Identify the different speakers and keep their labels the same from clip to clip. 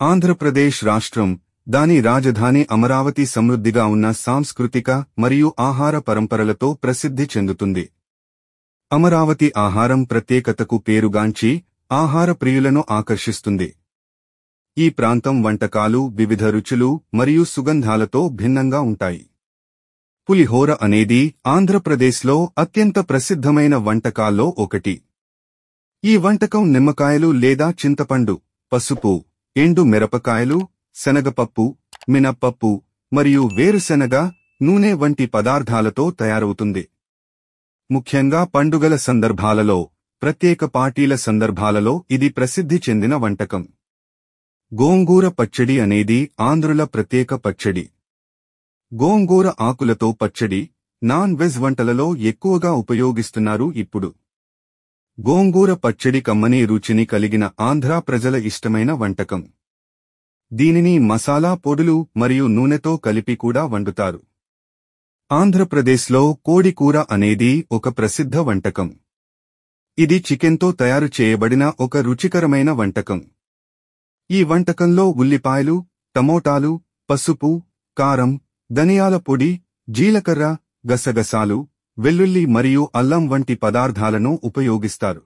Speaker 1: ఆంధ్రప్రదేశ్ రాష్ట్రం, దాని రాజధాని అమరావతి సమృద్ధిగా ఉన్న సాంస్కృతిక మరియు ఆహార పరంపరలతో ప్రసిద్ధి చెందుతుంది. అమరావతి ఆహారం ప్రత్యేకతకు పేరుగాంచి ఆహార ప్రియులను ఆకర్షిస్తుంది. ఈ ప్రాంతం వంటకాలు వివిధ రుచులు మరియు సుగంధాలతో భిన్నంగా ఉంటాయి. పులిహోర అనేది ఆంధ్రప్రదేశ్లో అత్యంత ప్రసిద్ధమైన వంటకాల్లో ఒకటి. ఈ వంటకం నిమ్మకాయలు లేదా చింతపండు, పసుపు, ఎండు మిరపకాయలు, శనగపప్పు, మినప్పప్పు మరియు వేరుశెనగ నూనె వంటి పదార్థాలతో తయారవుతుంది. ముఖ్యంగా పండుగల సందర్భాలలో, ప్రత్యేక పార్టీల సందర్భాలలో ఇది ప్రసిద్ధి చెందిన వంటకం. గోంగూర పచ్చడి అనేది ఆంధ్రుల ప్రత్యేక పచ్చడి. గోంగూర ఆకులతో పచ్చడి, నాన్ వెజ్ వంటలలో ఎక్కువగా ఉపయోగిస్తున్నారు ఇప్పుడు. గోంగూర పచ్చడి కమ్మని రుచిని కలిగిన ఆంధ్రా ప్రజల ఇష్టమైన వంటకం. దీనిని మసాలా పొడులు మరియు నూనెతో కలిపి కూడా వండుతారు. ఆంధ్రప్రదేశ్లో కోడి కూర అనేది ఒక ప్రసిద్ధ వంటకం. ఇది చికెన్తో తయారు చేయబడిన ఒక రుచికరమైన వంటకం. ఈ వంటకంలో ఉల్లిపాయలు, టమోటాలు, పసుపు, కారం, ధనియాల పొడి, జీలకర్ర, గసగసాలు, వెల్లుల్లి మరియు అల్లం వంటి పదార్థాలను ఉపయోగిస్తారు.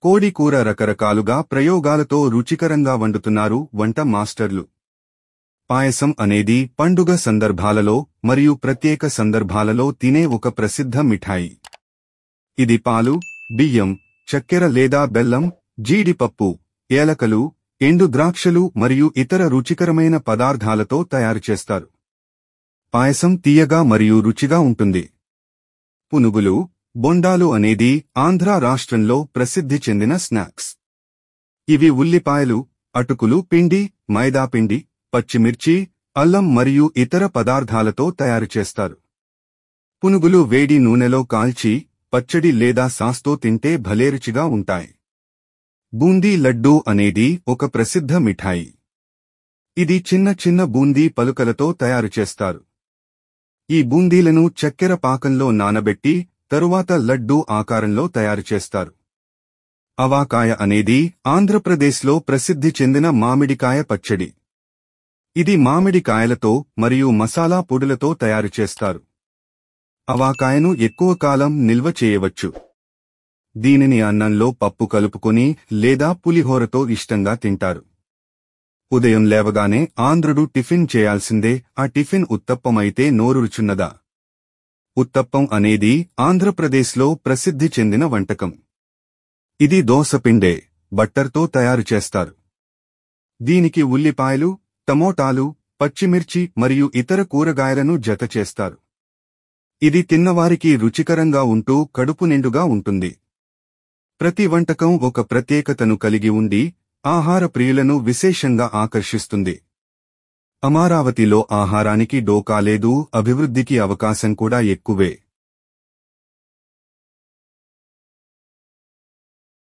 Speaker 1: కోడి కూర రకరకాలుగా ప్రయోగాలతో రుచికరంగా వండుతున్నారు వంట మాస్టర్లు. పాయసం అనేది పండుగ సందర్భాలలో మరియు ప్రత్యేక సందర్భాలలో తినే ఒక ప్రసిద్ధ మిఠాయి. ఇది పాలు, బియ్యం, చక్కెర లేదా బెల్లం, జీడిపప్పు, ఏలకలు, ఎండు ద్రాక్షలు మరియు ఇతర రుచికరమైన పదార్థాలతో తయారుచేస్తారు. పాయసం తీయగా మరియు రుచిగా ఉంటుంది. పునుగులు, బొండాలు అనేది ఆంధ్ర రాష్ట్రంలో ప్రసిద్ధి చెందిన స్నాక్స్. ఇవి ఉల్లిపాయలు, అటుకులు పిండి, మైదాపిండి, పచ్చిమిర్చి, అల్లం మరియు ఇతర పదార్థాలతో తయారుచేస్తారు. పునుగులు వేడి నూనెలో కాల్చి, పచ్చడి లేదా సాస్తో తింటే భలే రుచిగా ఉంటాయి. బూందీ లడ్డూ అనేది ఒక ప్రసిద్ధ మిఠాయి. ఇది చిన్న చిన్న బూందీ పలుకలతో తయారుచేస్తారు. ఈ బూందీలను చక్కెర పాకంలో నానబెట్టి తరువాత లడ్డూ ఆకారంలో తయారుచేస్తారు. అవాకాయ అనేది ఆంధ్రప్రదేశ్లో ప్రసిద్ధి చెందిన మామిడికాయ పచ్చడి. ఇది మామిడికాయలతో మరియు మసాలా పొడులతో తయారుచేస్తారు. అవాకాయను ఎక్కువ కాలం నిల్వ చేయవచ్చు. దీనిని అన్నంలో పప్పు కలుపుకొని లేదా పులిహోరతో ఇష్టంగా తింటారు. ఉదయం లేవగానే ఆంధ్రుడు టిఫిన్ చేయాల్సిందే. ఆ టిఫిన్ ఉత్తప్పమైతే నోరూరుచున్నదా? ఉత్తప్పం అనేది ఆంధ్రప్రదేశ్లో ప్రసిద్ధి చెందిన వంటకం. ఇది దోసపిండే, బట్టర్తో తయారుచేస్తారు. దీనికి ఉల్లిపాయలు, టమోటాలు, పచ్చిమిర్చి మరియు ఇతర కూరగాయలను జతచేస్తారు. ఇది తిన్నవారికి రుచికరంగా ఉంటూ కడుపు నిండుగా ఉంటుంది. ప్రతి వంటకం ఒక ప్రత్యేకతను కలిగి ఉండి ఆహార ప్రియులను విశేషంగా ఆకర్షిస్తుంది. అమరావతిలో ఆహారానికి డోకా లేదు, అభివృద్ధికి అవకాశం కూడా ఎక్కువే.